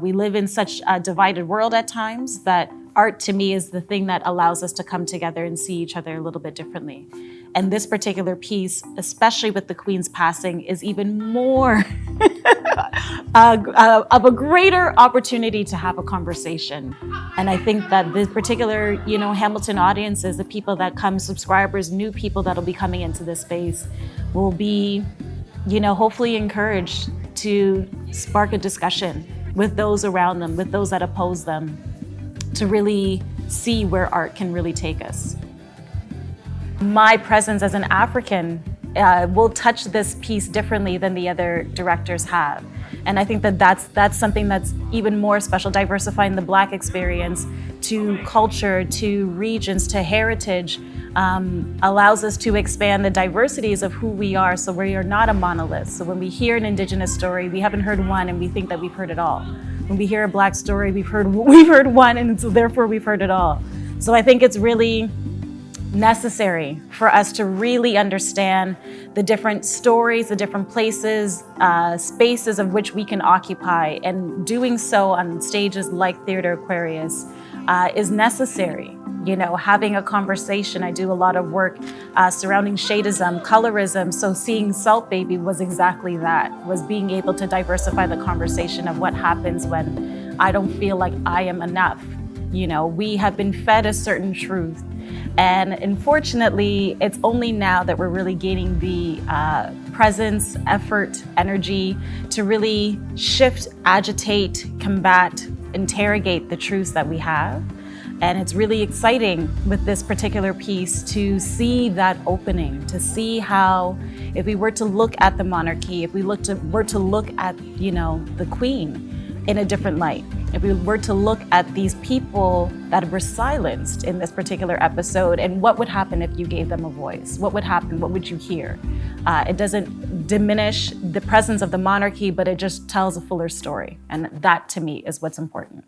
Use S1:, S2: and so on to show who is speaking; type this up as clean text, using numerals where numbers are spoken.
S1: We live in such a divided world at times that art to me is the thing that allows us to come together and see each other a little bit differently. And this particular piece, especially with the Queen's passing, is even more of a greater opportunity to have a conversation. And I think that this particular, Hamilton audiences, the people that come, subscribers, new people that'll be coming into this space, will be, hopefully encouraged to spark a discussion with those around them, with those that oppose them, to really see where art can really take us. My presence as an African will touch this piece differently than the other directors have. And I think that that's something that's even more special, diversifying the Black experience to culture, to regions, to heritage, allows us to expand the diversities of who we are, so we are not a monolith. So when we hear an Indigenous story, we haven't heard one and we think that we've heard it all. When we hear a Black story, we've heard one and so therefore we've heard it all. So I think it's really necessary for us to really understand the different stories, the different places, spaces of which we can occupy, and doing so on stages like Theater Aquarius is necessary. Having a conversation. I do a lot of work surrounding shadeism, colorism, so seeing Salt Baby was exactly that, was being able to diversify the conversation of what happens when I don't feel like I am enough. We have been fed a certain truth. And unfortunately, it's only now that we're really gaining the presence, effort, energy to really shift, agitate, combat, interrogate the truths that we have. And it's really exciting with this particular piece to see that opening, to see how, if we were to look at the monarchy, if we were to look at, the Queen in a different light, if we were to look at these people that were silenced in this particular episode, and what would happen if you gave them a voice? What would happen? What would you hear? It doesn't diminish the presence of the monarchy, but it just tells a fuller story. And that, to me, is what's important.